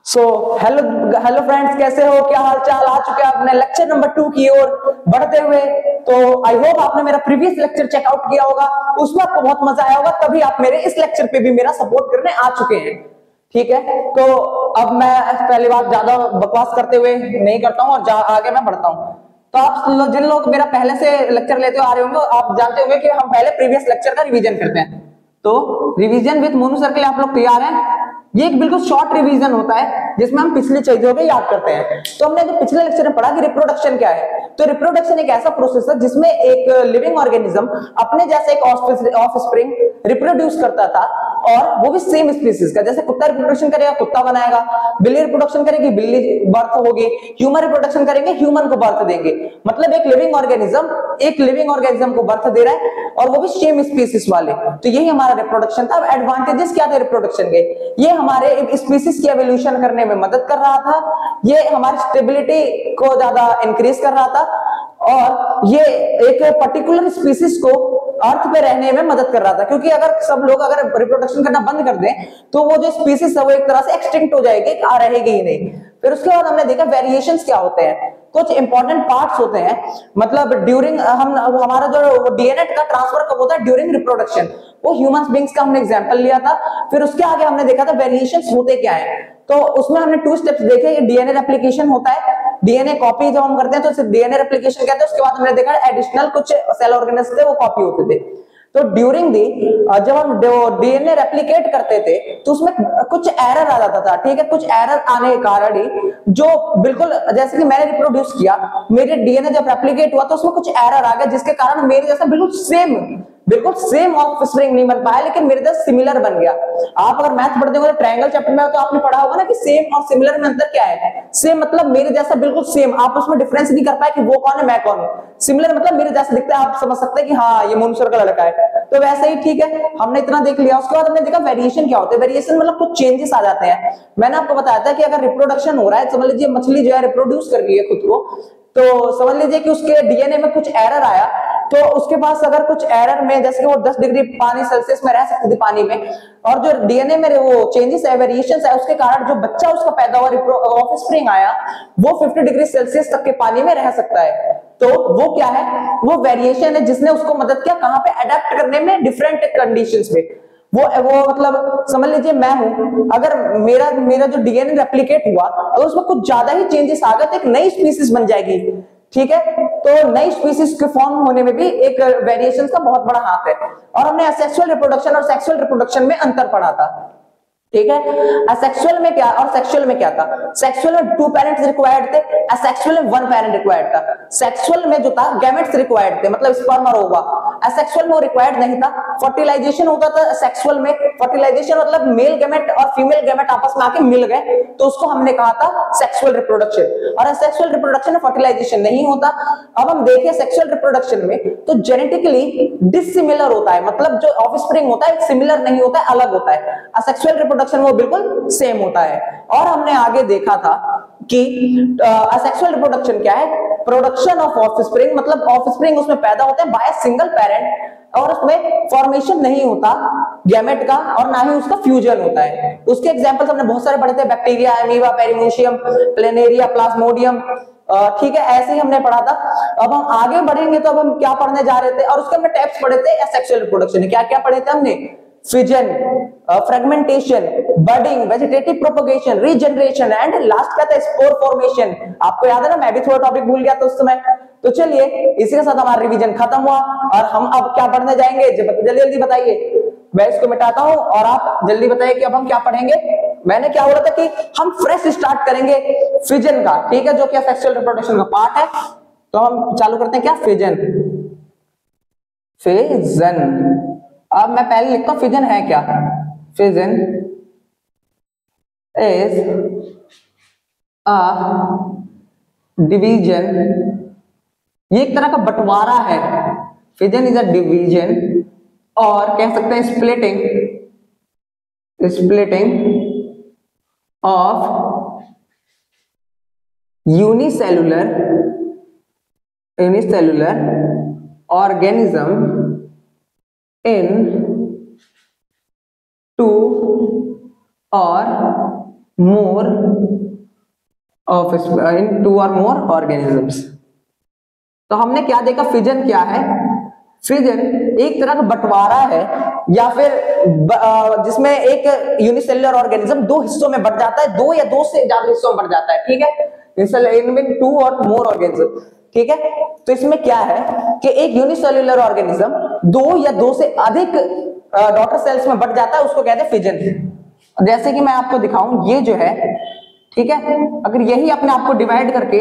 So hello hello friends, कैसे हो? क्या हाल चाल? आ चुके हैं अपने लेक्चर नंबर 2 की ओर बढ़ते हुए। तो आई होप आपने मेरा प्रीवियस लेक्चर चेकआउट किया होगा, उसमें आपको बहुत मजा आया होगा, तभी आप मेरे इस लेक्चर पे भी मेरा सपोर्ट करने आ चुके हैं। ठीक है, तो अब मैं पहली बात ज्यादा बकवास करते हुए नहीं करता हूँ और आगे मैं बढ़ता हूँ। तो आप जिन लोग मेरा पहले से लेक्चर लेते आ रहे होंगे, आप जानते होंगे कि हम पहले प्रीवियस लेक्चर का रिवीजन करते हैं। तो रिवीजन विद मोनू सर के लिए आप लोग तैयार हैं? ये एक बिल्कुल शॉर्ट रिवीजन होता है जिसमें हम पिछली चीजों को याद करते हैं। तो हमने जो पिछले लेक्चर में पढ़ा कि रिप्रोडक्शन क्या है, तो रिप्रोडक्शन एक ऐसा प्रोसेस है जिसमें एक लिविंग ऑर्गेनिज्म अपने जैसे एक ऑफस्प्रिंग रिप्रोड्यूस करता था, और वो भी सेम स्पीसीज का। जैसे कुत्ता रिप्रोडक्शन करेगा, कुत्ता बनाएगा, बिल्ली रिप्रोडक्शन करेगी, बिल्ली बर्थ होगी, ह्यूमन रिप्रोडक्शन करेंगे, ह्यूमन को बर्थ देंगे। मतलब एक लिविंग ऑर्गेनिज्म को बर्थ दे रहा है, और वो भी सेम स्पीसीज वाले। तो यही हमारा रिप्रोडक्शन था। अब एडवांटेजेस क्या थे रिप्रोडक्शन के? ये हमारे स्पीसीज की एवोल्यूशन करने में मदद कर रहा था, ये हमारी स्टेबिलिटी को ज्यादा इंक्रीज कर रहा था, और ये एक पर्टिकुलर स्पीसीज को अर्थ पे रहने में मदद कर रहा था। क्योंकि अगर सब लोग अगर रिप्रोडक्शन करना बंद कर दें तो वो जो स्पीसीज है वो एक तरह से एक्सटिंक्ट हो जाएगी, रहेगी ही नहीं। फिर उसके बाद हमने देखा वेरिएशंस क्या होते हैं। कुछ इंपॉर्टेंट पार्ट्स होते हैं, मतलब ड्यूरिंग हमारा जो डीएनए का ट्रांसफर कब होता है? During reproduction. वो ह्यूमन बींग्स का हमने एग्जांपल लिया था। फिर उसके आगे हमने देखा था वेरिएशंस होते क्या है। तो उसमें हमने 2 स्टेप्स देखे। डीएनए रेप्लिकेशन होता है, डीएनए कॉपी जब हम करते हैं तो उसे डीएनए रेप्लिकेशन कहते हैं। उसके बाद हमने देखा एडिशनल कुछ सेल ऑर्गेनेल्स थे वो कॉपी होते थे। तो ड्यूरिंग दी जब हम डीएनए रेप्लिकेट करते थे तो उसमें कुछ एरर आ जाता था। ठीक है, कुछ एरर आने के कारण ही जो बिल्कुल जैसे कि मैंने रिप्रोड्यूस किया, मेरे डीएनए जब रेप्लिकेट हुआ तो उसमें कुछ एरर आ गया, जिसके कारण मेरे जैसा बिल्कुल सेम ऑफस्प्रिंग नहीं बन पाया, लेकिन मेरे जैसा सिमिलर बन गया। आप अगर मैथ पढ़ते हो तो ट्रायंगल चैप्टर में तो आपने पढ़ा होगा ना कि सेम और सिमिलर में अंतर क्या है। सेम मतलब मेरे जैसा बिल्कुल सेम, आप उसमें डिफरेंस नहीं कर पाए कि वो कौन है मैं कौन हूं। सिमिलर मतलब मेरे जैसा दिखता है, आप समझ सकते हैं कि हाँ ये मोनू सर का लड़का है। तो वैसे ही ठीक है, हमने इतना देख लिया। उसके बाद हमने देखा वेरिएशन क्या होता है। वेरिएशन मतलब कुछ चेंजेस आ जाते हैं। मैंने आपको बताया था कि अगर रिप्रोडक्शन हो रहा है, समझ लीजिए मछली जो है रिप्रोड्यूस कर रही है खुद को, तो समझ लीजिए कि उसके डीएनए में कुछ एरर आया, तो उसके पास अगर कुछ एरर में, जैसे कि वो 10 डिग्री पानी सेल्सियस में रह सकती थी पानी में, और जो डीएनए में वो चेंजेस है, वेरिएशंस है, उसके कारण जो बच्चा उसका पैदा हुआ ऑफस्प्रिंग आया, वो 50 डिग्री सेल्सियस तक के पानी में रह सकता है। तो वो क्या है? वो वेरिएशन है जिसने उसको मदद किया कहां पे? अडेप्ट करने में डिफरेंट कंडीशंस में। वो मतलब समझ लीजिए मैं हूं, अगर मेरा जो डीएनए रेप्लिकेट हुआ, अगर उसमें कुछ ज्यादा ही चेंजेस आ गए तो एक नई स्पीसीज बन जाएगी। ठीक है, तो नई स्पीसीज के फॉर्म होने में भी एक वेरिएशन का बहुत बड़ा हाथ है। और हमने असेक्सुअल रिप्रोडक्शन और सेक्सुअल रिप्रोडक्शन में अंतर पढ़ा था। ठीक है, असेक्सुअल में क्या और सेक्सुअल में क्या था? सेक्सुअल में 2 पेरेंट्स रिक्वायर्ड थे, असेक्सुअल में 1 पेरेंट रिक्वायर्ड था। सेक्सुअल में जो था गैमेट्स रिक्वायर्ड थे, मतलब स्पर्म और ओवा। असेक्सुअल में वो रिक्वायर्ड नहीं था। फर्टिलाइजेशन होता था सेक्सुअल में। फर्टिलाइजेशन मतलब मेल गैमेट और फीमेल गैमेट आपस में आके मिल गए, तो उसको हमने कहा था सेक्सुअल रिप्रोडक्शन। और असेक्सुअल रिप्रोडक्शन में फर्टिलाइजेशन नहीं होता। अब हम देखें सेक्सुअल रिप्रोडक्शन में, तो जेनेटिकली डिसिमिलर होता है, मतलब जो ऑफस्प्रिंग होता है सिमिलर नहीं होता है, अलग होता है। असेक्सुअल रिप्रोडक्शन वो बिल्कुल सेम होता है। और हमने आगे देखा था कि असेक्सुअल रिप्रोडक्शन क्या है? प्रोडक्शन ऑफ ऑफस्प्रिंग, मतलब ऑफस्प्रिंग उसमें पैदा होते हैं बाय सिंगल पेरेंट, और उसमें फॉर्मेशन नहीं होता गैमेट का, और ना ही उसका फ्यूजन होता है। उसके एग्जांपल्स हमने बहुत सारे पढ़े थे, बैक्टीरिया, अमीबा, पेरिमोशियम, प्लेनेरिया, प्लाज्मोडियम। ठीक है, ऐसे ही हमने पढ़ा था। अब हम आगे बढ़ेंगे तो अब हम क्या पढ़ने जा रहे थे, और उसके हमने टाइप्स पढ़े थे एसेक्सुअल रिप्रोडक्शन। क्या क्या पढ़े थे हमने? Fission, fragmentation, budding, vegetative propagation, regeneration, and last क्या था? Spore formation. आपको याद है ना, मैं भी थोड़ा टॉपिक भूल गया था उस समय। तो चलिए, इसी के साथ हमारा रिवीजन खत्म हुआ, और हम अब क्या पढ़ने जाएंगे? जल्दी जल्दी बताइए। मैं इसको मिटाता हूं और आप जल्दी बताइए कि अब हम क्या पढ़ेंगे। मैंने क्या बोला था कि हम फ्रेश स्टार्ट करेंगे फिजन का, ठीक है, जो कि सेक्सुअल रिप्रोडक्शन का पार्ट है। तो हम चालू करते हैं क्या? फिजन। अब मैं पहले लिखता हूं फिजन है क्या। फिजन इज अ डिवीजन, ये एक तरह का बंटवारा है। फिजन इज अ डिवीजन, और कह सकते हैं splitting of unicellular organism in 2 or more of in two or more organisms. तो हमने क्या देखा, फिजन क्या है? फिजन एक तरह का बंटवारा है या फिर जिसमें एक यूनिसेलुलर ऑर्गेनिज्म दो हिस्सों में बढ़ जाता है, दो या दो से ज्यादा हिस्सों में बढ़ जाता है, ठीक है, इन टू और मोर ऑर्गेनिज्म, ठीक है। तो इसमें क्या है कि एक यूनिसेलुलर ऑर्गेनिज्म दो या दो से अधिक डॉटर सेल्स में बढ़ जाता है, उसको कहते हैं फिजन। जैसे कि मैं आपको दिखाऊं, ये जो है, ठीक है, अगर यही अपने आप को डिवाइड करके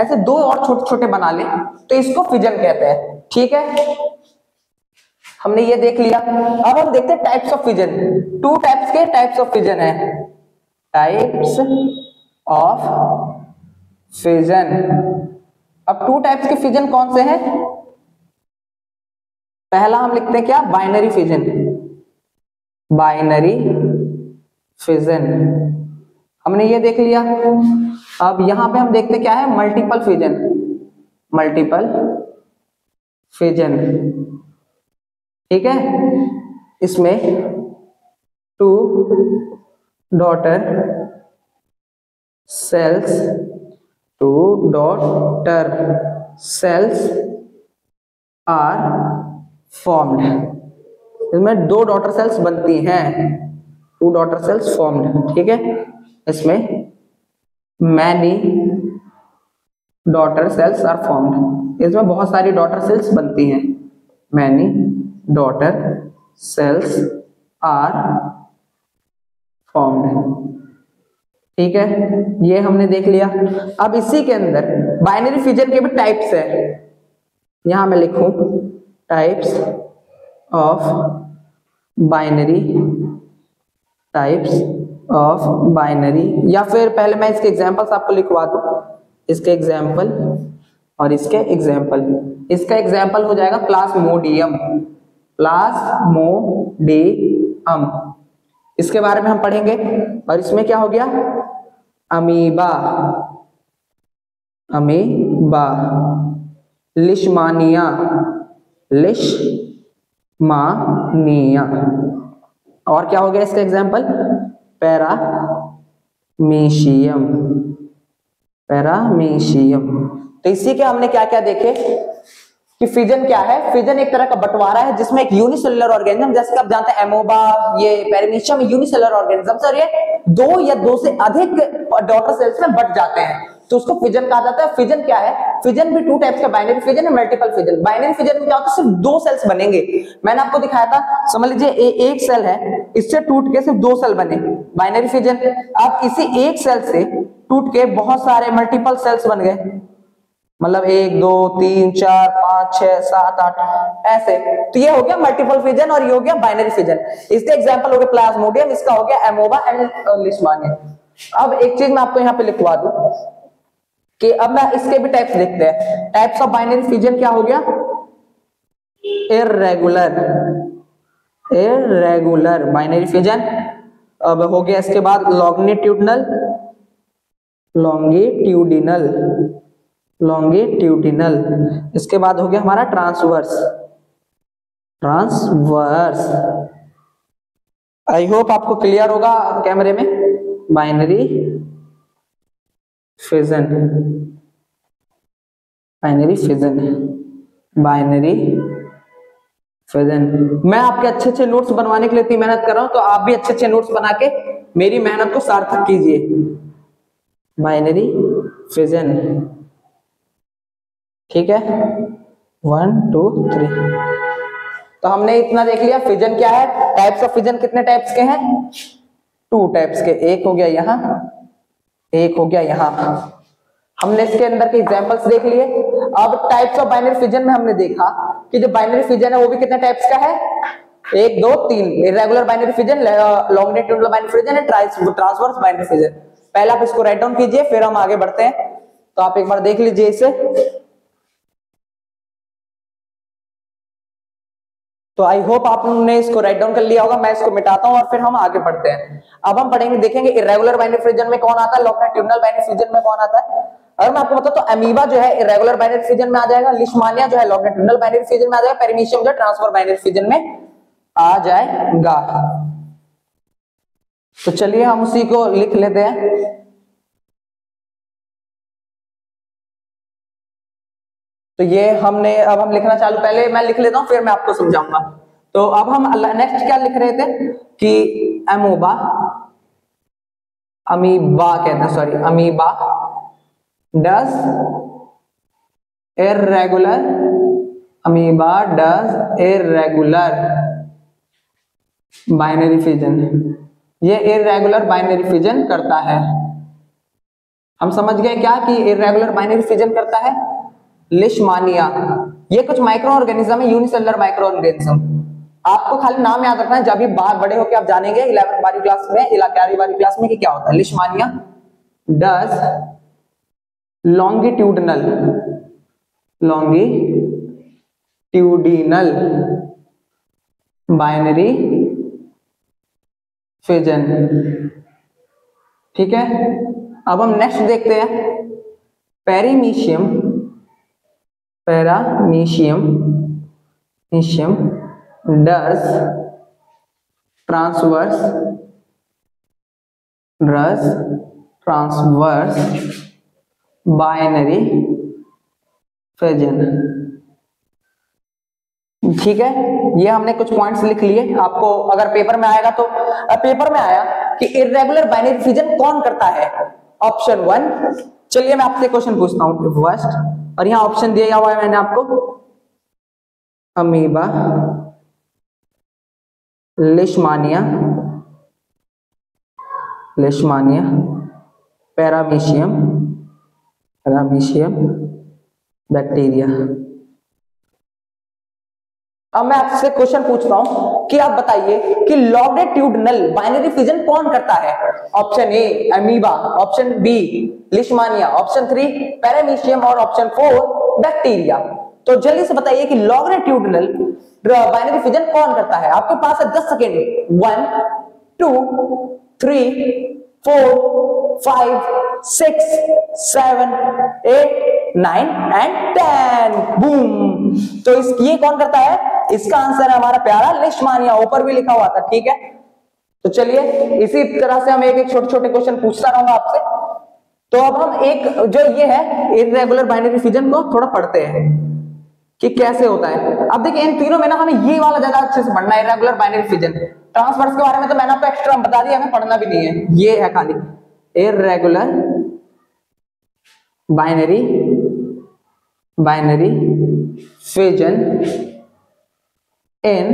ऐसे दो और छोटे छोटे बना ले तो इसको फिजन कहते हैं, ठीक है। हमने ये देख लिया। अब हम देखते हैं types of fission. Two types के टाइप्स ऑफ फिजन है, टाइप्स ऑफ फिजन। अब टू टाइप्स के फिजन कौन से हैं? पहला हम लिखते हैं क्या, बाइनरी फिजन। बाइनरी फिजन हमने ये देख लिया। अब यहां पे हम देखते क्या है, मल्टीपल फिजन। मल्टीपल फिजन, ठीक है, इसमें two daughter cells, two daughter cells are formed. इसमें दो डॉटर सेल्स बनती हैं, टू डॉटर सेल्स फॉर्म्ड, ठीक है। इसमें many daughter cells are formed, इसमें बहुत सारी डॉटर सेल्स बनती हैं, many daughter cells are formed, ठीक है। ये हमने देख लिया। अब इसी के अंदर बाइनरी फिजन के भी टाइप्स है, यहां मैं लिखूं types of binary, types of binary, या फिर पहले मैं इसके एग्जांपल्स आपको लिखवा दूं, इसके एग्जांपल और इसके एग्जांपल। इसका एग्जांपल हो जाएगा प्लाज्मोडियम, प्लाज्मोडियम, इसके बारे में हम पढ़ेंगे। और इसमें क्या हो गया, अमीबा, अमीबा, लिशमानिया, लिशमानिया, और क्या हो गया इसका एग्जांपल, पैरामीशियम, पैरामीशियम। तो इसी के हमने क्या क्या देखे कि फिजन क्या है। फिजन एक तरह का बंटवारा है जिसमें एक यूनिसेलुलर ऑर्गेनिज्म, जैसे आप जानते हैं एमोबा, ये पैरामीशियम यूनिसेलुलर ऑर्गेनिज्म, सर ये दो या दो से अधिक डॉटर सेल्स में बढ़ जाते हैं, तो उसको फिजन कहा जाता है। फिजन क्या है, फिजन भी टू टाइप्स का, बाइनरी फिजन है, मल्टीपल फिजन। बाइनरी फिजन में क्या होता है, सिर्फ दो सेल्स बनेंगे। मैंने आपको दिखाया था, समझ लीजिए एक सेल है, इससे टूट के सिर्फ दो सेल बने, बाइनरी फिजन। अब इसी एक सेल से टूट के बहुत सारे मल्टीपल सेल्स बन गए, मतलब 1 2 3 4 5 6 7 8 ऐसे, तो ये हो गया मल्टीपल फिजन और ये हो गया बाइनरी फिजन। इसके एग्जांपल हो गए प्लाज्मोडियम, इसका हो गया एमोबा एंड लिशमानिया। अब एक चीज मैं आपको यहाँ पे लिखवा दूं कि अब मैं इसके भी टाइप्स देखते हैं। टाइप्स ऑफ बाइनरी फिजन क्या हो गया, इर्रेगुलर, इर्रेगुलर बाइनरी फिजन। अब हो गया इसके बाद लॉन्गिट्यूडिनल, लॉन्गिट्यूडिनल, लॉन्गिट्यूडिनल। इसके बाद हो गया हमारा ट्रांसवर्स, ट्रांसवर्स। आई होप आपको क्लियर होगा कैमरे में। Binary fission, binary fission, binary fission. मैं आपके अच्छे अच्छे नोट्स बनवाने के लिए इतनी मेहनत कर रहा हूं, तो आप भी अच्छे अच्छे नोट्स बना के मेरी मेहनत को सार्थक कीजिए। बाइनरी फिजन, ठीक है, 1 2 3। तो हमने इतना देख लिया फिजन क्या है। टाइप्स ऑफ फिजन कितने टाइप्स के हैं, टू टाइप्स के, एक हो गया यहां, एक हो गया यहां। हमने इसके अंदर के एग्जांपल्स देख लिए। अब टाइप्स ऑफ बाइनरी फिजन में हमने देखा कि जो बाइनरी फिजन है वो भी कितने टाइप्स का है, 1 2 3। Irregular binary fission, longitudinal binary fission and transverse binary fission. पहले आप इसको राइट डाउन कीजिए, फिर हम आगे बढ़ते हैं। तो आप एक बार देख लीजिए इसे। तो आई होप आपने इसको राइट डाउन कर लिया होगा। मैं इसको मिटाता हूं और फिर हम आगे बढ़ते हैं। अब हम पढ़ेंगे, देखेंगे इरेगुलर बाइनरी फिजन में कौन आता है, लॉन्गिट्यूडिनल बाइनरी फिजन में कौन आता है। अगर मैं आपको बताऊं तो अमीबा जो है इरेगुलर बाइनरी फिजन में आ जाएगा, लिशमानिया जो है लॉन्गिट्यूडिनल बाइनरी फिजन में आ जाएगा, पैरामीशियम जो है ट्रांसफर बाइनरी फिजन में आ जाएगा। तो चलिए हम उसी को लिख लेते हैं। तो ये हमने, अब हम लिखना चालू, पहले मैं लिख लेता हूं फिर मैं आपको समझाऊंगा। तो अब हम नेक्स्ट क्या लिख रहे थे कि एमोबा, अमीबा कहते हैं, sorry amoeba does irregular, amoeba does irregular binary fission, ये इर्रेगुलर बाइनरी फिजन करता है। हम समझ गए क्या कि इर्रेगुलर बाइनरी फिजन करता है। लिशमानिया, ये कुछ माइक्रो ऑर्गेनिज्म है, यूनिसेलुलर माइक्रो ऑर्गेनिज्म। आपको खाली नाम याद रखना है, जब भी बड़े होके आप जानेंगे 11वीं 12वीं क्लास में, 11वीं 12वीं क्लास में कि क्या होता है। लिशमानिया डज लॉन्गिट्यूडनल बाइनरी फिजन, ठीक है। अब हम नेक्स्ट देखते हैं paramecium does transverse binary fission, ठीक है। ये हमने कुछ पॉइंट्स लिख लिए। आपको अगर पेपर में आएगा तो पेपर में आया कि इर्रेगुलर बाइनरी फिजन कौन करता है, ऑप्शन 1। चलिए मैं आपसे क्वेश्चन पूछता हूं फर्स्ट, और यहां ऑप्शन दिया हुआ है मैंने आपको, अमीबा, लिशमानिया, पैरामीशियम बैक्टीरिया। अब मैं आपसे क्वेश्चन पूछता हूं कि आप बताइए कि लॉन्गिट्यूडनल बाइनरी फिजन कौन करता है। Option A amoeba, option B leishmania, option 3 paramecium और ऑप्शन 4 बैक्टीरिया। तो जल्दी से बताइए कि लॉन्गिट्यूडनल बाइनरी फिजन कौन करता है। आपके पास है 10 सेकेंड, 1 2 3 4 5 6 7 8 9 एंड 10, बूम। तो ये कौन करता है, इसका आंसर है हमारा प्यारा लिशमानिया, ऊपर भी लिखा हुआ था, ठीक है। तो चलिए इसी तरह से हम एक एक छोटे छोटे क्वेश्चन पूछता रहूंगा आपसे। तो अब हम एक जो ये है इर्रेगुलर बाइनरी फिजन को थोड़ा पढ़ते हैं कि कैसे होता है। अब देखिए इन तीनों में ना हमें ये वाला ज्यादा अच्छे से पढ़ना है, इर्रेगुलर बाइनरी फिजन। ट्रांसवर्स के बारे में तो मैंने आपको एक्स्ट्रा बता दिया, हमें पढ़ना भी नहीं है, ये है खाली irregular binary fission in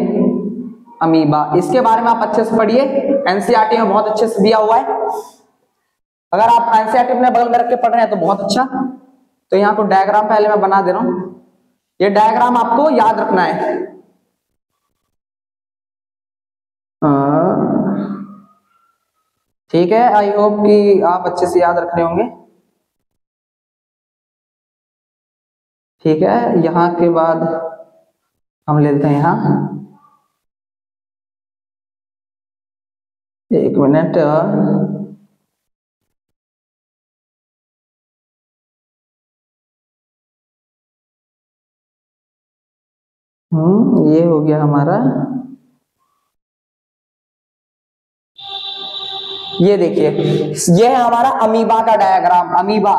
amoeba. इसके बारे में आप अच्छे से पढ़िए, एनसीईआरटी में बहुत अच्छे से दिया हुआ है। अगर आप एनसीईआरटी अपने बगल में रख के पढ़ रहे हैं तो बहुत अच्छा। तो यहाँ को डायग्राम पहले मैं बना दे रहा हूं, ये डायग्राम आपको याद रखना है। ठीक है, आई होप कि आप अच्छे से याद रख रहे होंगे। ठीक है, यहां के बाद हम लेते हैं यहां, एक मिनट, ये हो गया हमारा, ये देखिए ये है हमारा अमीबा का डायग्राम। अमीबा,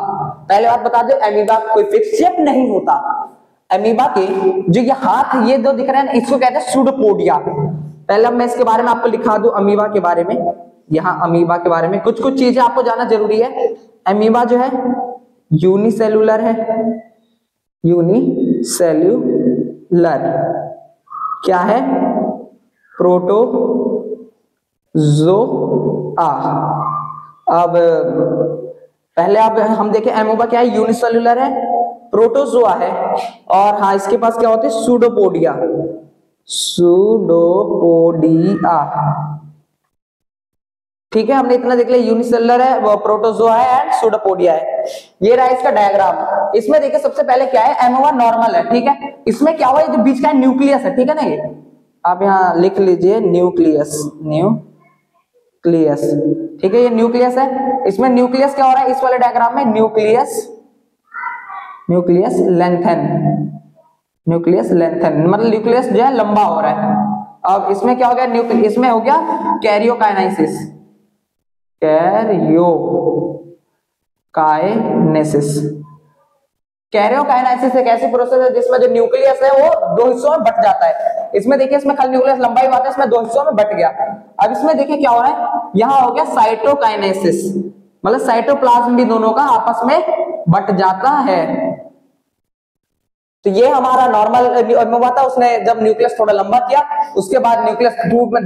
पहले बात बता दो, अमीबा कोई फिक्स शेप नहीं होता। अमीबा के जो ये हाथ ये दो दिख रहे हैं इसको कहते हैं सूडोपोडिया। पहले अब मैं इसके बारे में आपको लिखा दूं, अमीबा के बारे में। यहाँ अमीबा के बारे में कुछ कुछ चीजें आपको जानना जरूरी है। अमीबा जो है यूनिसेलुलर है, यूनिसेल्यूलर क्या है, प्रोटोजोआ। अब पहले आप हम देखें अमीबा क्या है, यूनिसेलुलर है, प्रोटोजोआ है, और हाँ इसके पास क्या होते हैं, सूडोपोडिया, ठीक है। हमने इतना देख लिया, यूनिसेलुलर है, वो प्रोटोजोआ है एंड सूडोपोडिया है। ये रहा इसका डायग्राम। इसमें देखिए सबसे पहले क्या है, अमीबा नॉर्मल है, ठीक है। इसमें क्या हुआ, जो बीच का न्यूक्लियस है, ठीक है ना, ये आप यहाँ लिख लीजिए न्यूक्लियस, ठीक है, ये न्यूक्लियस है। इसमें न्यूक्लियस क्या हो रहा है इस वाले डायग्राम में, न्यूक्लियस लेंथन, मतलब न्यूक्लियस जो है लंबा हो रहा है। अब इसमें क्या हो गया, इसमें हो गया कैरियोकाइनेसिस, कैरियोकाइनेसिस। कैरियोकाइनेसिस एक ऐसी प्रोसेस है जिसमें जो न्यूक्लियस है वो दो हिस्सों में बट जाता है। इसमें देखिए, इसमें खाली न्यूक्लियस लंबाई बात है, इसमें दो हिस्सों में बट गया। अब इसमें देखिए क्या हो रहा है, यहां हो गया साइटोकाइनेसिस, मतलब साइटोप्लाज्म भी दोनों का आपस में बट जाता है। तो ये हमारा नॉर्मल में हुआ था, उसने जब न्यूक्लियस थोड़ा लंबा किया, उसके बाद न्यूक्लियस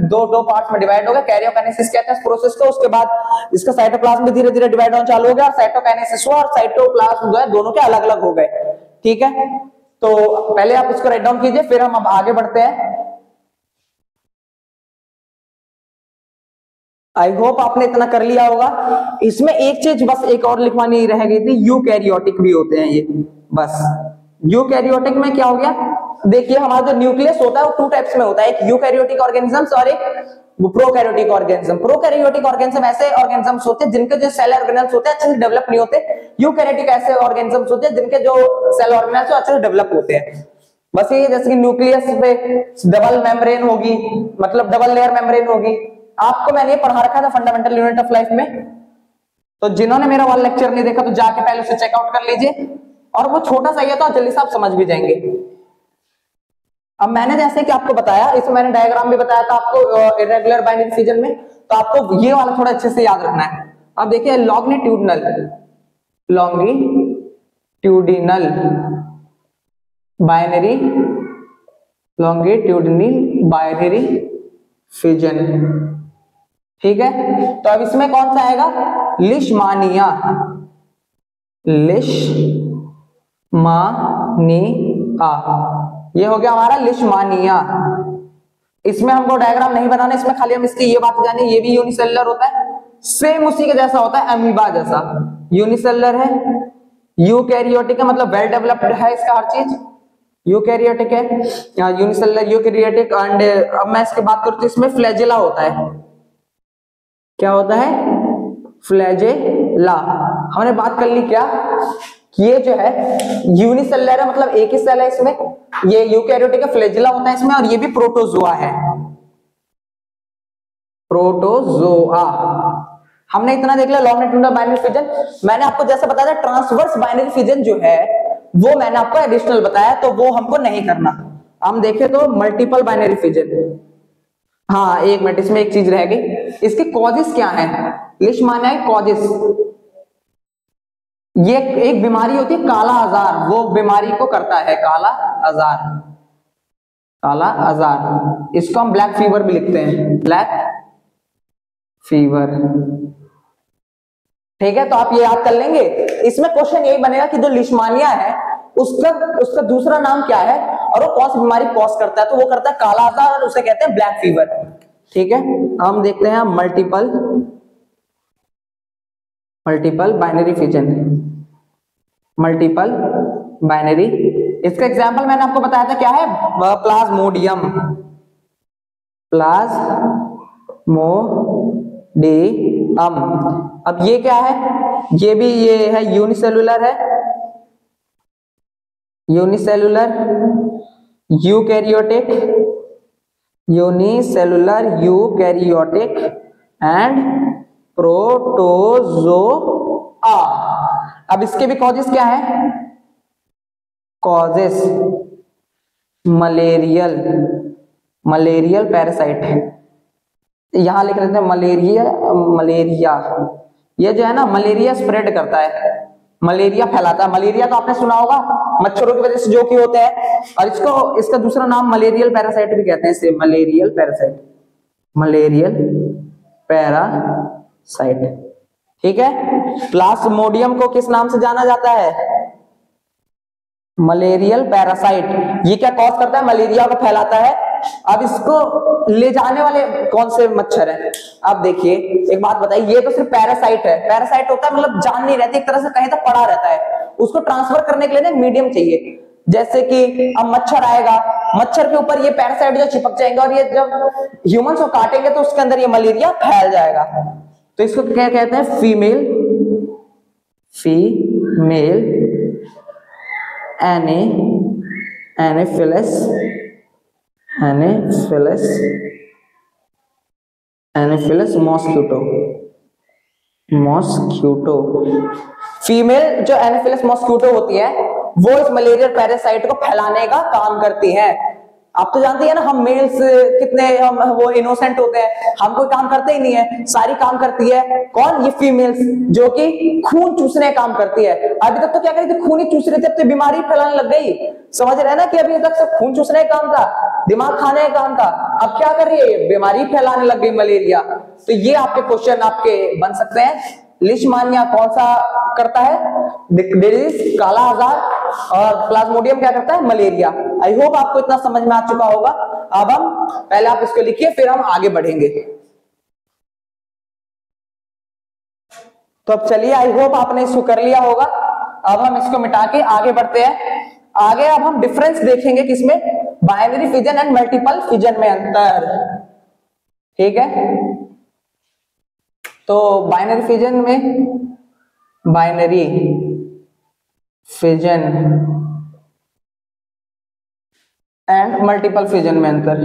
दो पार्ट्स में डिवाइड हो गया, कैरियोकाइनेसिस कहते हैं इस प्रोसेस को। उसके बाद इसका साइटोप्लाज्म भी धीरे धीरे डिवाइड होना चालू हो गया, साइटोकाइनेसिस हुआ और साइटोप्लाज्म जो है दोनों के अलग अलग हो गए। ठीक है, तो पहले आप इसको राइट डाउन कीजिए, फिर हम अब आगे बढ़ते हैं। आई होप आपने इतना कर लिया होगा। इसमें एक चीज बस एक और लिखवानी रह गई थी, यूकैरियोटिक भी होते हैं ये, बस। यूकैरियोटिक में क्या हो गया, देखिए हमारा जो न्यूक्लियस होता है वो टू टाइप्स में होता है, एक यूकैरियोटिक ऑर्गेनिजम्स और एक प्रोकैरियोटिक ऑर्गेनिज्म। प्रोकैरियोटिक ऑर्गेनिज्म ऐसे ऑर्गेनिजम्स होते हैं जिनके जो सेल ऑर्गेनल्स होते हैं अच्छे से डेवलप नहीं होते। यूकैरियोटिक ऐसे ऑर्गेनिजम्स होते हैं जिनके जो सेल ऑर्गेनल्स अच्छे से डेवलप होते हैं। बस ये जैसे कि न्यूक्लियस पे डबल मेम्ब्रेन होगी, मतलब डबल लेयर मेम्ब्रेन होगी। आपको मैंने पढ़ा रखा था फंडामेंटल यूनिट ऑफ लाइफ में, तो जिन्होंने मेरा वाला लेक्चर नहीं देखा तो जाके पहले उसे चेकआउट कर लीजिए, और वो छोटा सा ही है तो जल्दी से आप समझ भी जाएंगे। अब मैंने जैसे कि आपको बताया, इसमें मैंने डायग्राम भी बताया था आपको इरेगुलर बाइनरी फिजन में, तो आपको ये वाला थोड़ा अच्छे से याद रखना है। अब देखिए लॉन्गिट्यूडिनल बाइनरी बाइनरी फिजन। ठीक है, तो अब इसमें कौन सा आएगा, लिशमानिया ये हो गया हमारा लिशमानिया। इसमें हमको डायग्राम नहीं बनाना, इसमें खाली हम इसकी ये बात जाने, ये भी यूनिसेलुलर होता है, सेम उसी के जैसा होता है, अमीबा जैसा। यूनिसेलुलर है, यूकैरियोटिक है, मतलब वेल डेवलप्ड है इसका हर चीज, यूकैरियोटिक है, यूनिसेलुलर यूकैरियोटिक। एंड अब मैं इसकी बात करूं तो इसमें फ्लैजेला होता है। क्या होता है, फ्लैजेला। हमने बात कर ली क्या, ये जो है यूनिसेलुलर है, मतलब एक ही सेल है इसमें, ये यूकैरियोटिक है, फ्लैजेला होता है इसमें, और ये भी प्रोटोजोआ है, प्रोटोजोआ। हमने इतना देख लिया लॉन्गिट्यूडिनल बाइनरी फिजन। मैंने आपको जैसे बताया था ट्रांसवर्स बाइनरी फिजन जो है वो मैंने आपको एडिशनल बताया, तो वो हमको नहीं करना। हम देखें तो मल्टीपल बाइनरी फिजन, हाँ एक मिनट, इसमें एक चीज रह गई, इसके कॉजेस क्या है, लिशमानिया के कॉजेस। ये एक बीमारी होती है काला आजार, वो बीमारी को करता है काला आजार, काला आजार। इसको हम ब्लैक फीवर भी लिखते हैं, ब्लैक फीवर। ठीक है, तो आप ये याद कर लेंगे। इसमें क्वेश्चन यही बनेगा कि जो लिशमानिया है उसका दूसरा नाम क्या है और वो कौन सी बीमारी कॉज करता है, तो वो करता है काला आजार और उसे कहते हैं ब्लैक फीवर। ठीक है, हम देखते हैं multiple binary fission, multiple binary. इसका एग्जांपल मैंने आपको बताया था क्या है, प्लाज्मोडियम, अब ये क्या है, ये भी ये है यूनिसेलुलर है, यूनिसेलुलर यूकैरियोटिक एंड प्रोटोजोआ। अब इसके भी कॉजेस क्या है, कॉजेस मलेरियल पैरासाइट, यहां लिख लेते हैं मलेरिया। ये जो है ना मलेरिया स्प्रेड करता है, मलेरिया फैलाता है। मलेरिया तो आपने सुना होगा, मच्छरों की वजह से जो कि होते हैं, और इसका दूसरा नाम मलेरियल पैरासाइट भी कहते हैं, इसे मलेरियल पैरासाइट। ठीक है, प्लाज्मोडियम को किस नाम से जाना जाता है, मलेरियल पैरासाइट। ये क्या कॉज करता है, मलेरिया को फैलाता है। अब इसको ले जाने वाले कौन से मच्छर हैं, आप देखिए एक बात बताइए, ये तो सिर्फ पैरासाइट है, पैरासाइट होता है मतलब जान नहीं रहती, एक तरह से कहीं तक पड़ा रहता है, उसको ट्रांसफर करने के लिए ना मीडियम चाहिए। जैसे कि अब मच्छर आएगा, मच्छर के ऊपर ये पैरासाइट जो चिपक जाएंगे और ये जब ह्यूमंस को काटेंगे तो उसके अंदर ये मलेरिया फैल जाएगा। तो इसको क्या कहते हैं, female Anopheles mosquito. Mosquito, female जो एनोफिलस मॉस्क्यूटो होती है वो इस मलेरियल पैरासाइट को फैलाने का काम करती है। आप तो जानते हैं ना, हम मेल्स कितने हम वो इनोसेंट होते हैं, हम कोई काम करते ही नहीं है, सारी काम करती है कौन? ये फीमेल्स, जो कि खून चूसने का काम करती है। अभी तक तो क्या करी थी, खून ही चूस रही थी, अब तो बीमारी फैलाने लग गई। समझ रहे हैं ना कि अभी तक सिर्फ खून चूसने का काम था, दिमाग खाने का काम था, अब क्या कर रही है, बीमारी फैलाने लग गई, मलेरिया। तो ये आपके क्वेश्चन आपके बन सकते हैं। लिशमानिया कौन सा करता है? डिजीज काला आजार, और प्लाज्मोडियम क्या करता है? मलेरिया। आई होप आपको इतना समझ में आ चुका होगा। अब हम पहले आप इसको लिखिए, फिर हम आगे बढ़ेंगे। तो अब चलिए, आई होप आपने इसको कर लिया होगा। अब हम इसको मिटा के आगे बढ़ते हैं। आगे अब हम डिफरेंस देखेंगे किसमें? Binary fission and multiple fission में अंतर। ठीक है, तो बाइनरी फिजन में, binary fission and multiple fission में अंतर,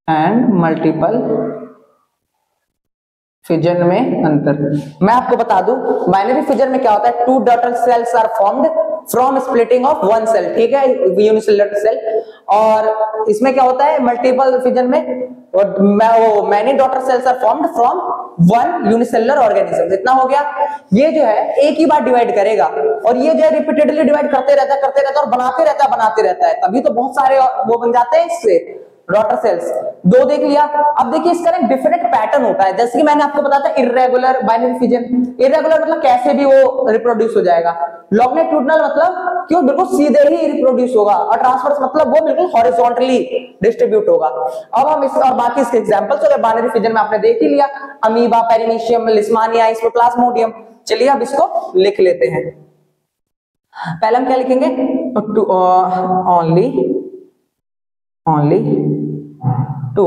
एंड मल्टीपल फिजन में अंतर। मैं आपको बता दूं, बाइनरी फिजन में क्या होता है, two daughter cells are formed from splitting of one cell, ठीक है, यूनिसेलुलर सेल। और इसमें क्या होता है, मल्टीपल फिजन में, और many daughter cells are formed from one unicellular organism. इतना हो गया। ये जो है एक ही बार डिवाइड करेगा, और ये जो है रिपीटेडली डिवाइड करते रहता है और बनाते रहता है, तभी तो बहुत सारे वो बन जाते हैं इससे डॉटर सेल्स। दो देख लिया। अब देखिए इसका एक डिफरेंट पैटर्न होता है, जैसे कि मैंने आपको बताया था इर्रेगुलर बाइनरी फिजन। इर्रेगुलर मतलब कैसे भी वो रिप्रोड्यूस हो जाएगा, लॉन्गिट्यूडनल मतलब कि वो बिल्कुल सीधे ही रिप्रोड्यूस होगा, और ट्रांसवर्स मतलब वो बिल्कुल हॉरिजॉन्टली डिस्ट्रीब्यूट होगा। अब हम इस और बाकी इसके एग्जांपल्स हो गए। बाइनरी फिजन में आपने देख ही लिया, अमीबा, पेरिमीशियम, लिस्मानिया, इसमें प्लाज्मोडियम। चलिए अब इसको लिख लेते हैं। पहले हम क्या लिखेंगे, only टू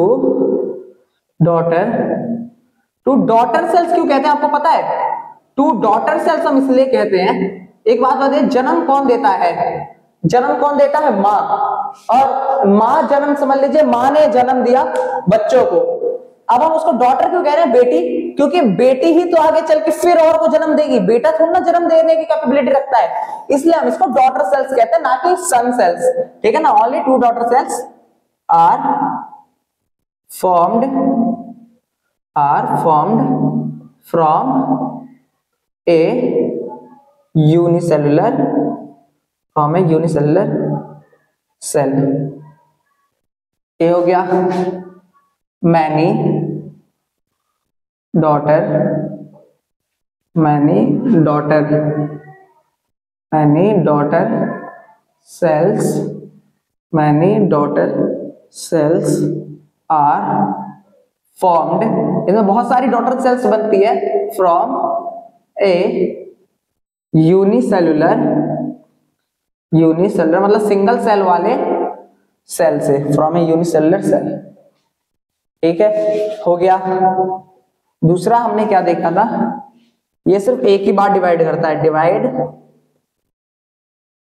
डॉटर सेल्स। क्यों कहते हैं आपको पता है? टू डॉटर सेल्स हम इसलिए कहते हैं, एक बात बताइए, जन्म कौन देता है? जन्म कौन देता है? माँ। और माँ जन्म, समझ लीजिए माँ ने जन्म दिया बच्चों को। अब हम उसको डॉटर क्यों कह रहे हैं? बेटी, क्योंकि बेटी ही तो आगे चल के फिर और को जन्म देगी, बेटा थोड़ा ना जन्म देने की कैपेबिलिटी रखता है, इसलिए हम इसको डॉटर सेल्स कहते हैं, ना कि सन सेल्स। ठीक है ना, only two daughter cells are formed from a unicellular cell। ये हो गया many daughter cells are formed, इसमें बहुत सारी डॉटर सेल्स बनती है, फ्रॉम ए यूनिसेलुलर मतलब सिंगल सेल वाले सेल से, फ्रॉम ए यूनिसेलुलर सेल। ठीक है, हो गया। दूसरा हमने क्या देखा था, ये सिर्फ एक ही बार डिवाइड करता है,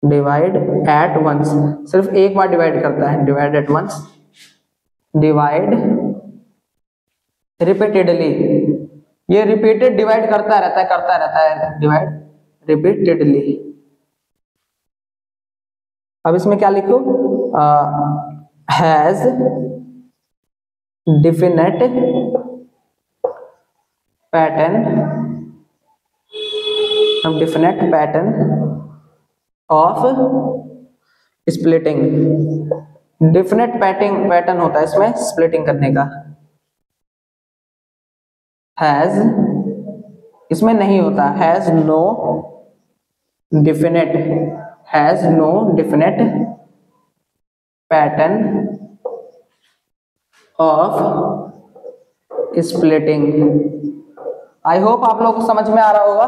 डिवाइड एट वंस, सिर्फ एक बार डिवाइड करता है, divide at once, divide repeatedly, ये रिपीटेड डिवाइड करता रहता है डिवाइड रिपीटेडली। अब इसमें क्या लिखो, has definite pattern of splitting. Definite pattern होता है इसमें स्प्लिटिंग करने का। हैज इसमें नहीं होता, has no definite pattern of splitting. I hope आप लोगों को समझ में आ रहा होगा,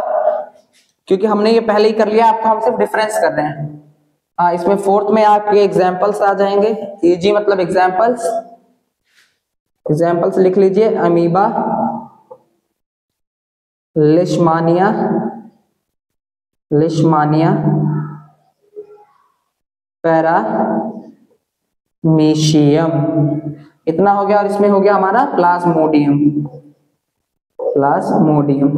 क्योंकि हमने ये पहले ही कर लिया, आपको हम सिर्फ डिफरेंस कर रहे हैं। हाँ, इसमें फोर्थ में आपके एग्जाम्पल्स आ जाएंगे, ईजी मतलब एग्जाम्पल्स लिख लीजिए, अमीबा, लिशमानिया, पैरामीशियम, इतना हो गया। और इसमें हो गया हमारा प्लाज्मोडियम। प्लाज्मोडियम।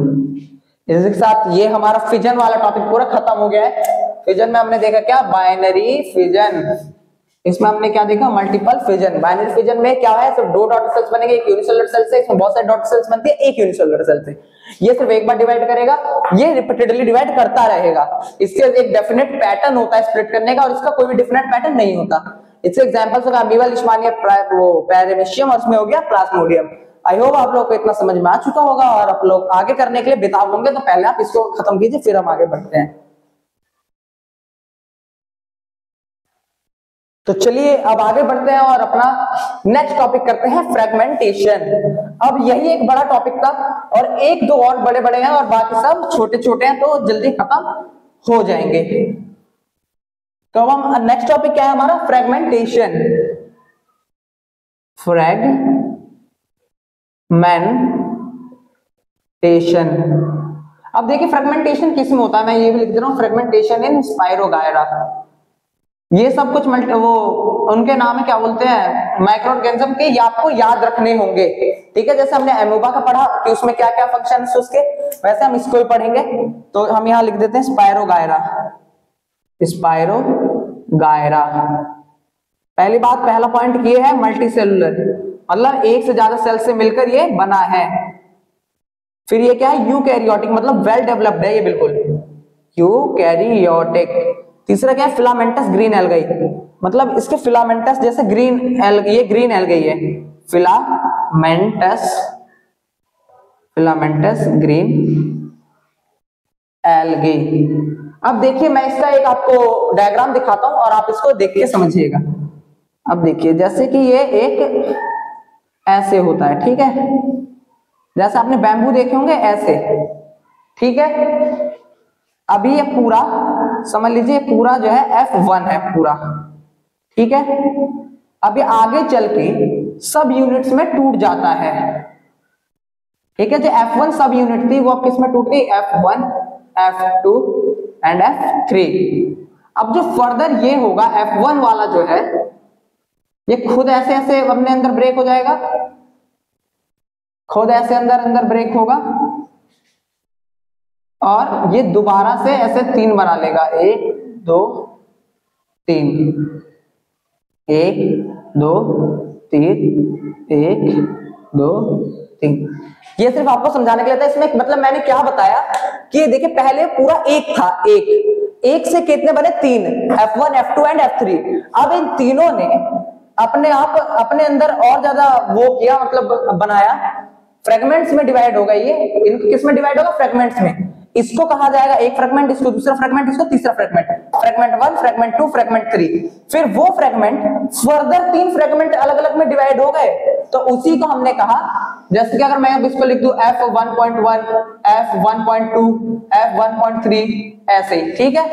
इसके साथ ये हमारा फिजन वाला टॉपिक पूरा खत्म हो गया है। फिजन में हमने देखा क्या, बाइनरी फिजन। इसमें हमने क्या देखा, मल्टीपल फिजन। बाइनरी फिजन में क्या है, सिर्फ दो डॉटर सेल्स बनेंगे एक यूनिसेलुलर सेल से। इसमें बहुत सारे डॉटर सेल्स बनती है एक यूनिसेलुलर सेल से। ये सिर्फ एक बार डिवाइड करेगा, ये रिपीटेडली डिवाइड करता रहेगा। इसके एक डेफिनेट पैटर्न होता है स्प्लिट करने का, और इसका कोई भी डिफरेंट पैटर्न नहीं होता। इसके एग्जांपल्स होगा अमीबा, लिशमानिया, पैरामीशियम, और इसमें हो गया प्लाज्मोडियम। आई होप आप लोग को इतना समझ में आ चुका होगा, और आप लोग आगे करने के लिए बेताब होंगे। तो पहले आप इसको खत्म कीजिए, फिर हम आगे बढ़ते हैं। तो चलिए अब आगे बढ़ते हैं और अपना नेक्स्ट टॉपिक करते हैं, फ्रेगमेंटेशन। अब यही एक बड़ा टॉपिक था, और एक दो और बड़े बड़े हैं, और बाकी सब छोटे छोटे हैं, तो जल्दी खत्म हो जाएंगे। तो अब हम नेक्स्ट टॉपिक क्या है हमारा, फ्रेगमेंटेशन। फ्रेगमेंटेशन। अब देखिए फ्रेगमेंटेशन किस में होता है, मैं ये भी लिख दे रहा हूं, फ्रेगमेंटेशन इन स्पाइरोगायरा। ये सब कुछ वो उनके नाम है, क्या बोलते हैं, माइक्रो ऑर्गेनिज्म के, ये आपको याद रखने होंगे। ठीक है, जैसे हमने अमीबा का पढ़ा कि उसमें क्या क्या फंक्शन है उसके, वैसे हम इसको भी पढ़ेंगे। तो हम यहाँ लिख देते हैं स्पाइरोगायरा। स्पाइरोगायरा, पहली बात, पहला पॉइंट ये है मल्टी सेलुलर, मतलब एक से ज्यादा सेल से मिलकर ये बना है। फिर ये क्या है, यूकैरियोटिक, मतलब वेल डेवलप्ड है ये बिल्कुल, यूकैरियोटिक। तीसरा क्या है, फिलामेंटस ग्रीन एल्गाई, मतलब इसके फिलामेंटस जैसे ग्रीन एल्गाई, ये ग्रीन एल्गाई है, फिलामेंटस ग्रीन एल्गाई। अब देखिए मैं इसका एक आपको डायग्राम दिखाता हूं, और आप इसको देख के समझिएगा। अब देखिए जैसे कि ये एक ऐसे होता है, ठीक है, जैसे आपने बैम्बू देखे होंगे ऐसे, ठीक है। अभी ये पूरा समझ लीजिए, पूरा जो है F1 है पूरा, ठीक है। अभी आगे चल के सब यूनिट्स में टूट जाता है, ठीक है। जो F1 सब यूनिट थी वो अब किस में टूट गई, F1, F2 एंड F3। अब जो फर्दर ये होगा F1 वाला जो है, ये खुद ऐसे ऐसे अपने अंदर ब्रेक हो जाएगा, खुद ऐसे अंदर ब्रेक होगा, और ये दोबारा से ऐसे 3 बना लेगा, 1 2 3, 1 2 3, 1 2 3। ये सिर्फ आपको समझाने के लिए था। इसमें मतलब मैंने क्या बताया कि देखिए पहले पूरा एक था, एक से कितने बने, 3, F1 F2 एंड F3। अब इन तीनों ने अपने आप अपने अंदर और ज्यादा वो किया, मतलब बनाया, फ्रेगमेंट्स में डिवाइड होगा। ये इनको किस में डिवाइड होगा, फ्रेगमेंट्स में। इसको कहा जाएगा एक फ्रेगमेंट, इसको दूसरा फ्रेगमेंट, इसको तीसरा फ्रेगमेंट, फ्रेगमेंट 1, फ्रेगमेंट 2, फ्रेगमेंट 3। फिर वो फ्रेगमेंट फर्दर 3 फ्रेगमेंट अलग अलग में डिवाइड हो गए, तो उसी को हमने कहा, जैसे कि अगर मैं अब इसको लिख दूं F1.1, F1.2, F1.3, ऐसे ही, ठीक है।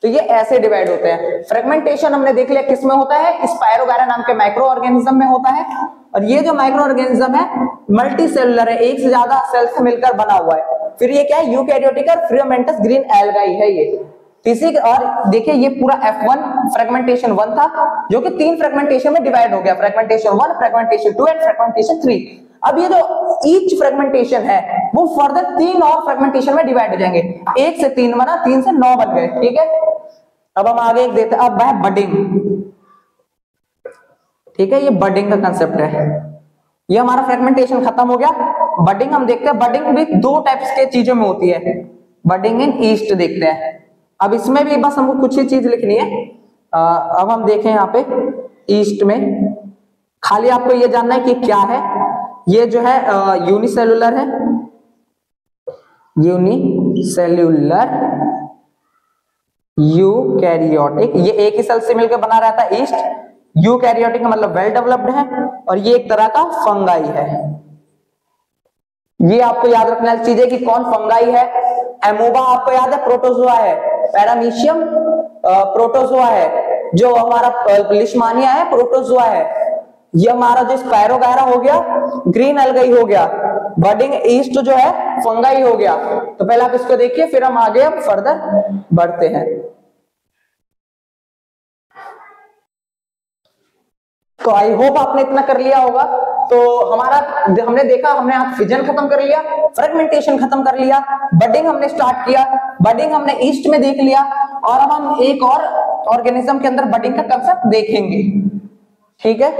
तो ये ऐसे डिवाइड होते हैं। फ्रेगमेंटेशन हमने देख लिया किस में होता है, स्पाइरोगायरा नाम के माइक्रो ऑर्गेनिज्म में होता है। और ये जो माइक्रो ऑर्गेनिज्म है मल्टी सेलुलर है, एक से ज्यादा सेल से मिलकर बना हुआ है। फिर ये क्या है, यूकैरियोटिक और फिलामेंटस ग्रीन एल्गाई है ये। तीसरी, और देखिए ये पूरा F1 फ्रेगमेंटेशन 1 था, जो कि 3 फ्रेगमेंटेशन में डिवाइड हो गया, फ्रेगमेंटेशन 1, फ्रेगमेंटेशन 2 एंड फ्रेगमेंटेशन 3। अब ये जो ईच फ्रेगमेंटेशन है वो फर्दर 3 और फ्रेगमेंटेशन में डिवाइड हो जाएंगे, 1 से 3 बना, 3 से 9 बन गए, ठीक है। अब हम आगे एक देते हैं, अब है बडिंग, ठीक है। ये बडिंग का कंसेप्ट है। ये हमारा फ्रेगमेंटेशन खत्म हो गया। बडिंग हम देखते हैं, बडिंग भी 2 टाइप्स के चीजों में होती है, बडिंग इन ईस्ट देखते हैं। अब इसमें भी बस हमको कुछ ही चीज लिखनी है। अब हम देखें यहाँ पे ईस्ट में, खाली आपको ये जानना है कि क्या है। ये जो है यूनिसेलुलर है, यूनिसेल्यूलर यूकैरियोटिक, ये एक ही सेल से मिलकर बना रहता है ईस्ट। यूकैरियोटिक का मतलब वेल डेवलप्ड है, और ये एक तरह का फंगाई है। ये आपको याद रखने वाली चीज है कि कौन फंगाई है। एमोबा आपको याद है प्रोटोजोआ है, पैरामीशियम प्रोटोजोआ है, जो हमारा लिशमानिया है प्रोटोजोआ है। ये हमारा जो स्पाइरोगायरा हो गया ग्रीन एल्गाई हो गया, बडिंग ईस्ट जो है फंगाई हो गया। तो पहले आप इसको देखिए, फिर हम आगे अब फर्दर बढ़ते हैं। तो आई होप आपने इतना कर लिया होगा। तो हमारा हमने देखा, हमने आज फिजन खत्म कर लिया, फ्रेगमेंटेशन खत्म कर लिया, बडिंग हमने स्टार्ट किया, बडिंग हमने ईस्ट में देख लिया, और अब हम एक और ऑर्गेनिज्म के अंदर बडिंग का कंसेप्ट देखेंगे। ठीक है,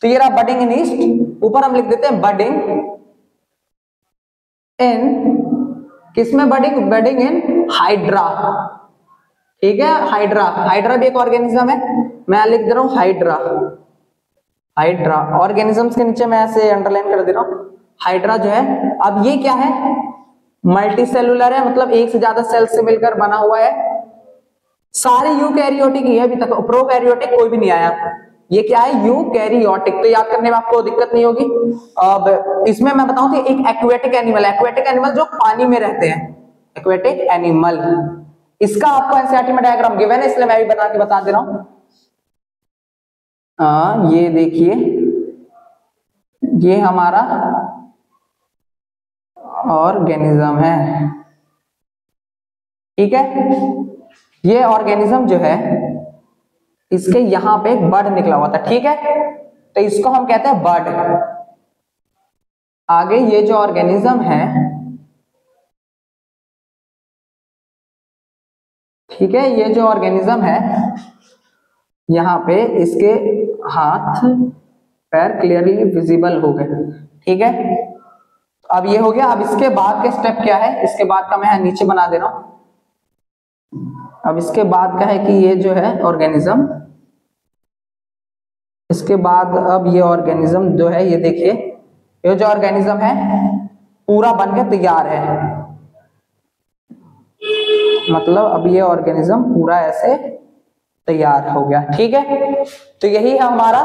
तो ये रहा बडिंग इन ईस्ट, ऊपर हम लिख देते हैं बडिंग इन, किसमें बडिंग? Budding in hydra. ठीक है, हाइड्रा, हाइड्रा भी एक ऑर्गेनिज्म है, मैं लिख दे रहा हूं हाइड्रा। हाइड्रा ऑर्गेनिजम्स के नीचे मैं ऐसे अंडरलाइन कर दे रहा हूं, हाइड्रा जो है। अब ये क्या है? मल्टी सेलुलर है, मतलब एक से ज्यादा सेल से मिलकर बना हुआ है। सारे यूकैरियोटिक ही है, अभी तक प्रोकैरियोटिक कोई भी नहीं आया। ये क्या है? यूकैरियोटिक। तो याद करने में आपको दिक्कत नहीं होगी। अब इसमें मैं बताऊं तो एक एक्वेटिक एनिमल, एक्वेटिक एनिमल जो पानी में रहते हैं, एक्वेटिक एनिमल। इसका आपको एनसीईआरटी में डायग्राम गिवन है, इसलिए मैं भी बना के बता दे रहा हूं। ये देखिए, ये हमारा ऑर्गेनिज्म है। ठीक है, ये ऑर्गेनिज्म जो है, इसके यहां पे एक बड निकला हुआ था। ठीक है, तो इसको हम कहते हैं बड। आगे ये जो ऑर्गेनिज्म है, ठीक है, ये जो ऑर्गेनिज्म है, यहां पे इसके हाथ पैर क्लियरली विजिबल हो गए। ठीक है, अब ये हो गया। अब इसके बाद के स्टेप क्या है? इसके बाद का मैं नीचे बना दे रहा हूं। अब इसके बाद का है कि ये जो है ऑर्गेनिज्म, इसके बाद अब ये ऑर्गेनिज्म जो है, ये देखिए, ये जो ऑर्गेनिज्म है पूरा बन के तैयार है। मतलब अब ये ऑर्गेनिज्म पूरा ऐसे तैयार हो गया। ठीक है, तो यही है हमारा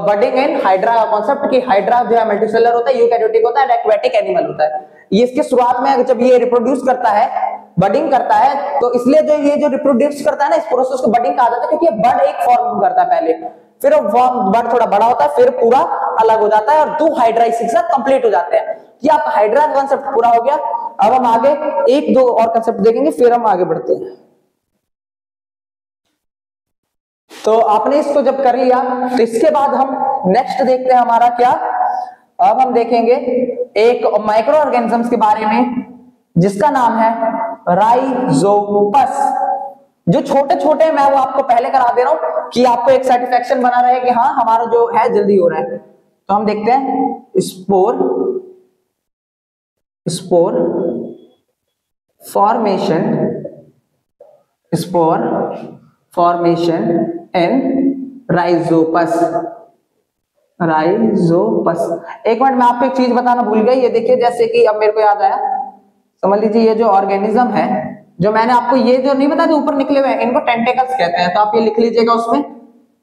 बडिंग इन हाइड्रा का कॉन्सेप्ट, कि हाइड्रा जो है मल्टीसेलुलर होता है, यूकैरियोटिक होता है, एक्वेटिक एनिमल होता है। ये इसके शुरुआत में जब ये रिप्रोड्यूस करता है, बडिंग करता है, तो इसलिए जो ये जो रिप्रोड्यूस करता है ना, इस प्रोसेस को बडिंग कहा जाता है, क्योंकि ये बड एक फॉर्म करता है पहले, फिर वो बड थोड़ा बड़ा होता है, फिर पूरा अलग हो जाता है, और दो हाइड्रा इसी के साथ कंप्लीट हो जाते हैं। ये आपका हाइड्रा का कॉन्सेप्ट पूरा हो गया। अब हम आगे एक दो और कॉन्सेप्ट देखेंगे, फिर हम आगे बढ़ते हैं। तो आपने इसको जब कर लिया, तो इसके बाद हम नेक्स्ट देखते हैं हमारा क्या। अब हम देखेंगे एक माइक्रो ऑर्गेनिजम्स के बारे में, जिसका नाम है राइजोपस। जो छोटे छोटे, मैं वो आपको पहले करा दे रहा हूं कि आपको एक सेटिस्फेक्शन बना रहे कि हाँ हमारा जो है जल्दी हो रहा है। तो हम देखते हैं spore, spore formation, spore formation इन राइजोपस। राइजोपस, एक मिनट मैं आपको एक चीज बताना भूल गई। ये देखिए, जैसे कि अब मेरे को याद आया, समझ लीजिए ये जो ऑर्गेनिज्म है, जो मैंने आपको ये जो नहीं बताया ऊपर निकले हुए हैं, इनको टेंटेकल्स कहते हैं। तो आप ये लिख लीजिएगा उसमें,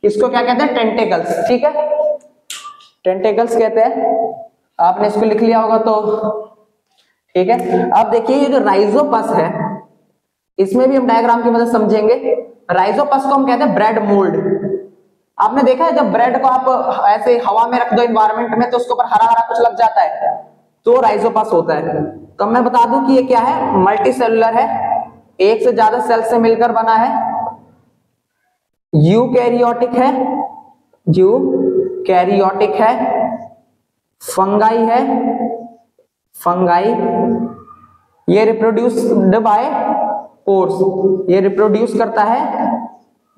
इसको क्या कहते हैं? टेंटेकल्स। ठीक है, टेंटेकल्स कहते हैं। आपने इसको लिख लिया होगा तो ठीक है। अब देखिए ये जो राइजोपस है, इसमें भी हम डायग्राम की मदद समझेंगे। राइजोपस को हम कहते हैं ब्रेड मोल्ड। आपने देखा है जब ब्रेड को आप ऐसे हवा में रख दो एनवायरमेंट में, तो उसके ऊपर हरा हरा कुछ लग जाता है, तो राइजोपस होता है। तो मैं बता दूं कि ये क्या है? मल्टी सेलुलर है, एक से ज्यादा सेल से मिलकर बना है, यूकैरियोटिक है, यूकैरियोटिक है, फंगाई है, फंगाई। ये रिप्रोड्यूस्ड बाय पोर्स, ये रिप्रोड्यूस करता है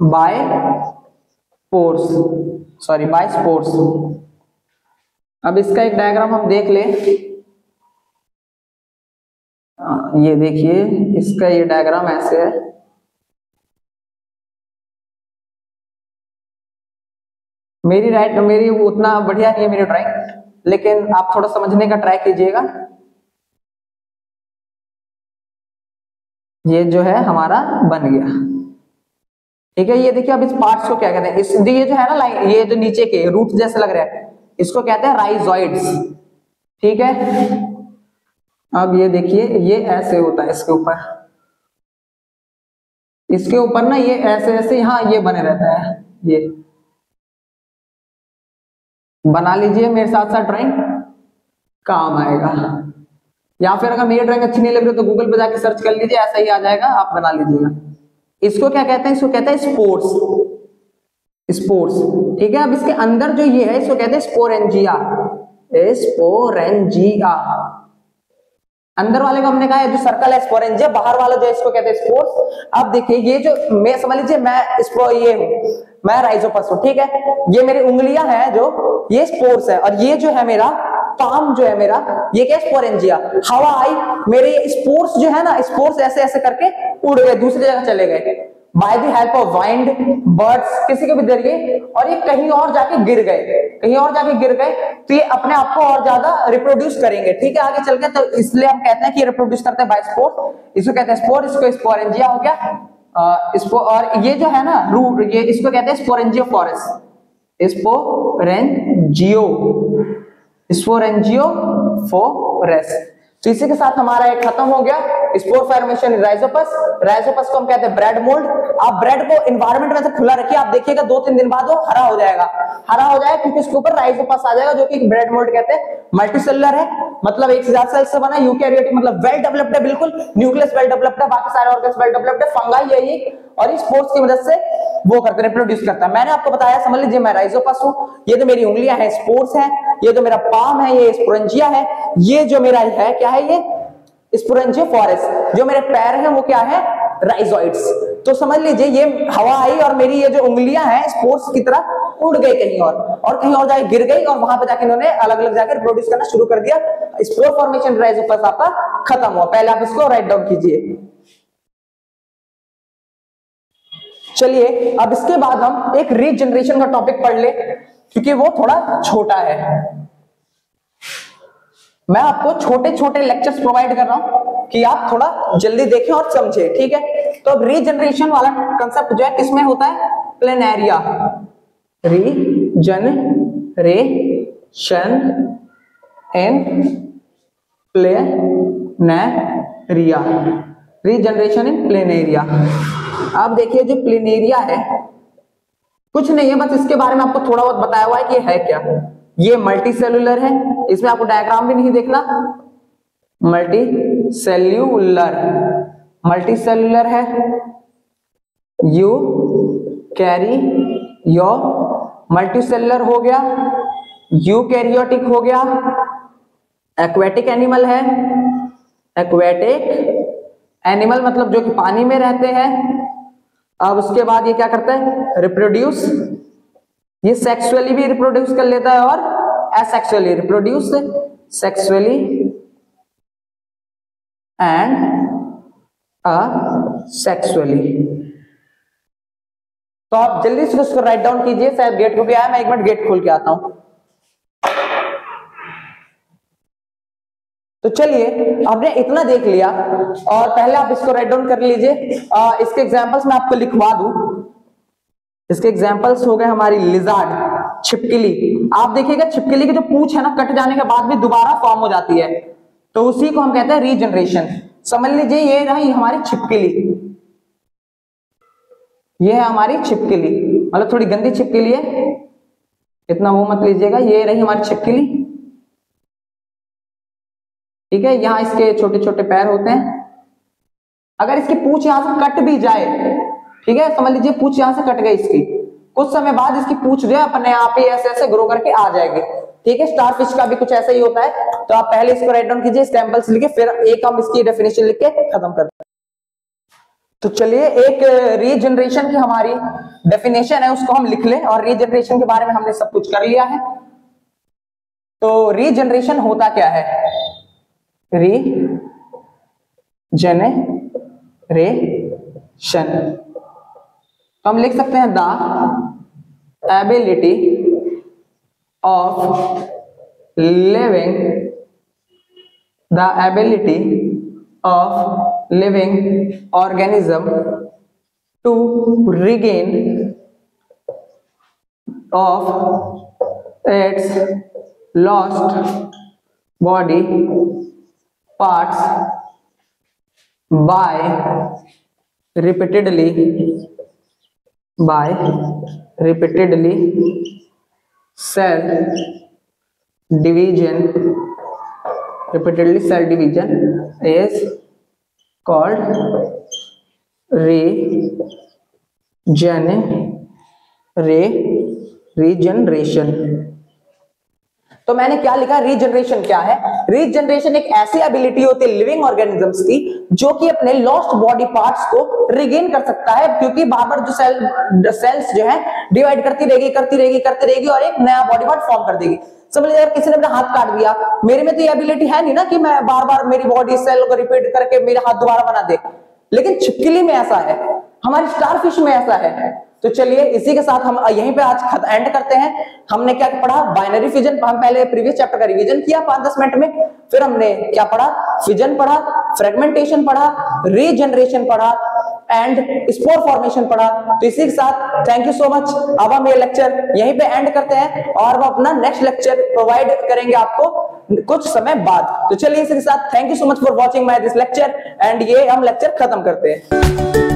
by pores, sorry by spores. अब इसका एक डायग्राम हम देख ले। ये देखिए, इसका ये डायग्राम ऐसे है। मेरी उतना बढ़िया नहीं है मेरी ड्राइंग, लेकिन आप थोड़ा समझने का ट्राई कीजिएगा। ये जो है हमारा बन गया। ठीक है, ये देखिए अब इस पार्ट्स को क्या कहते हैं? इस ये जो है ना लाइन, ये जो नीचे के रूट जैसे लग रहा है, इसको कहते हैं राइजोइड्स। ठीक है, अब ये देखिए ये ऐसे होता है, इसके ऊपर ना ये ऐसे ऐसे यहाँ ये बने रहता है। ये बना लीजिए मेरे साथ साथ, ड्राइंग काम आएगा। या फिर अगर मेरी ड्राइंग अच्छी नहीं लग रही तो गूगल पे जाके सर्च कर लीजिए, ऐसा ही आ जाएगा, आप बना लीजिएगा। इसको क्या कहते हैं? इसको कहते हैं स्पोर्स। स्पोर्स, ठीक है। अब इसके अंदर जो ये है इसको कहते हैं स्पोरेंजिया, स्पोरेंजिया। अंदर वाले को हमने कहा है जो सर्कल है स्पोरेंजिया, बाहर वाला जो है इसको कहते हैं स्पोर्स। अब देखिए ये जो मैं समझ लीजिए ये हूं, मैं राइजोपस हूं, ठीक है। ये मेरी उंगलियां हैं जो ये स्पोर्स है, और ये जो है मेरा पाम जो है मेरा ये क्या स्पोरेंजिया। हवा आई, मेरे स्पोर्स जो है ना, स्पोर्स ऐसे ऐसे करके उड़ गए, दूसरी जगह चले गए by the help of wind, birds, किसी के भी जरिए, और ये कहीं और जाके गिर गए, कहीं और जाके गिर गए, तो ये अपने आप को और ज्यादा रिप्रोड्यूस करेंगे, ठीक है, आगे चल के। तो इसलिए हम कहते हैं कि रिप्रोड्यूस करते हैं बाय स्पोर, इसको कहते हैं स्पोर, इसको स्पोरेंजिया हो गया। और ये जो है ना रूट, ये इसको कहते हैं स्पोरेंजियो फॉरेस, स्पोरेंजियो, स्पोरेंजियो फॉरेस। तो इसी के साथ हमारा एक खत्म हो गया स्पोर फॉर्मेशन राइजोपस। राइजोपस को हम कहते हैं ब्रेड मोल्ड। आप ब्रेड को एनवायरनमेंट में से खुला रखिए, आप देखिएगा 2-3 दिन बाद वो हरा हो जाएगा, हरा हो जाएगा क्योंकि इसके ऊपर राइजोपस आ जाएगा, जो कि ब्रेड मोल्ड कहते हैं। मल्टीसेलुलर है, मतलब एक से ज्यादा सेल से बना, यूकैरियोटिक मतलब वेल डेवलप्ड है, बिल्कुल न्यूक्लियस वेल डेवलप्ड है, बाकी सारे ऑर्गन्स वेल डेवलप्ड है, फंगाई है ये, और इस स्पोर्स की मदद से वो करते हैं, रिप्रोड्यूस करता है। मैंने आपको बताया, समझ लीजिए मैं राइजोपस हूं, ये तो मेरी उंगलियां हैं स्पोर्स हैं, ये जो मेरा पाम है ये स्पोरेंजिया है, ये जो मेरा है क्या है ये स्पोरेंजियो फॉरेस, जो मेरे पैर हैं वो क्या है राइजोइड्स। तो समझ लीजिए ये हवा आई और मेरी ये जो उंगलियां हैं स्पोर्स की तरह उड़ गई कहीं और कहीं और जाके गिर गई, और वहां पे जाके इन्होंने अलग अलग जाकर रिप्रोड्यूस करना शुरू कर दिया। स्पोर फॉर्मेशन राइजोपस आपका खत्म हुआ। पहले आप इसको राइट डाउन कीजिए। चलिए अब इसके बाद हम एक रीजनरेशन का टॉपिक पढ़ ले, क्योंकि वो थोड़ा छोटा है। मैं आपको छोटे छोटे लेक्चर्स प्रोवाइड कर रहा हूं कि आप थोड़ा जल्दी देखें और समझें, ठीक है। तो अब रीजनरेशन वाला कंसेप्ट जो है किसमें होता है, planaria, regeneration in planaria, regeneration in planaria. आप देखिए जो प्लेनेरिया है कुछ नहीं है, बस इसके बारे में आपको थोड़ा बहुत बताया हुआ है कि है क्या। ये मल्टी सेलुलर है, इसमें आपको डायग्राम भी नहीं देखना, मल्टी सेल्यूलर, मल्टी सेलुलर है, you carry yo, multi cellular हो गया, यूकैरियोटिक हो गया, एक्वेटिक एनिमल है, एक्वेटिक एनिमल मतलब जो कि पानी में रहते हैं। अब उसके बाद ये क्या करता है, रिप्रोड्यूस, ये सेक्सुअली भी रिप्रोड्यूस कर लेता है और asexually, reproduce sexually and asexually. तो आप जल्दी से उसको राइट डाउन कीजिए, शायद गेट को भी आया, मैं 1 मिनट गेट खोल के आता हूं। तो चलिए आपने इतना देख लिया, और पहले आप इसको राइट डाउन कर लीजिए। इसके एग्जांपल्स मैं आपको लिखवा दूं। इसके एग्जांपल्स हो गए हमारी लिजार्ड, छिपकली। आप देखिएगा छिपकली की जो पूंछ है ना, कट जाने के बाद भी दोबारा फॉर्म हो जाती है, तो उसी को हम कहते हैं रीजनरेशन। समझ लीजिए ये रही हमारी छिपकली, ये है हमारी छिपकली, मतलब थोड़ी गंदी छिपकली है, इतना वो मत लीजिएगा। ये रही हमारी छिपकली, ठीक है। यहां इसके छोटे छोटे पैर होते हैं। अगर इसकी पूंछ यहां से कट भी जाए, ठीक है, समझ लीजिए पूंछ यहां से कट गई इसकी, कुछ समय बाद इसकी पूंछ जो है अपने आप ही ऐसे ऐसे ग्रो करके आ जाएगी, ठीक है। स्टारफिश का भी कुछ ऐसा ही होता है। तो आप पहले इसको राइट डाउन कीजिए, एग्जांपल्स लिखे, फिर एक हम इसकी डेफिनेशन लिख के खत्म करते हैं। तो चलिए एक रीजनरेशन की हमारी डेफिनेशन है उसको हम लिख लें, और रीजनरेशन के बारे में हमने सब कुछ कर लिया है। तो रीजनरेशन होता क्या है, रीजनरेशन, तो हम लिख सकते हैं the ability of living, the ability of living organism to regain of its lost body parts by repeatedly cell division, repeatedly cell division is called regeneration. Regeneration. तो मैंने क्या लिखा, रीजनरेशन क्या है? रीजनरेशन एक ऐसी एबिलिटी होती है लिविंग ऑर्गेनिजम्स की जो कि अपने लॉस्ट बॉडी पार्ट्स को रिगेन कर सकता है, क्योंकि बार बार जो सेल्स जो है डिवाइड करती रहेगी और एक नया बॉडी पार्ट फॉर्म कर देगी। समझ लीजिए अगर किसी ने अपना हाथ काट दिया, मेरे में तो ये एबिलिटी है नहीं ना कि मैं बार बार मेरी बॉडी सेल को रिपीट करके मेरा हाथ दोबारा बना दे, लेकिन छिपकली में ऐसा है, हमारी स्टारफिश में ऐसा है। तो चलिए इसी के साथ हम यहीं पे आज एंड करते हैं। हमने क्या पढ़ा? Binary fission. हम पहले प्रीवियस चैप्टर का रिवीजन किया 5-10 मिनट में, फिर हमने क्या पढ़ा? फिजन पढ़ा, फ्रेगमेंटेशन पढ़ा, रीजनरेशन पढ़ा एंड स्पोर फॉर्मेशन पढ़ा। तो इसी के साथ थैंक यू सो मच। अब हम ये लेक्चर यहीं पे एंड करते हैं और हम अपना नेक्स्ट लेक्चर प्रोवाइड करेंगे आपको कुछ समय बाद। तो चलिए इसी के साथ thank you so much for watching my this lecture and ये हम लेक्चर खत्म करते हैं।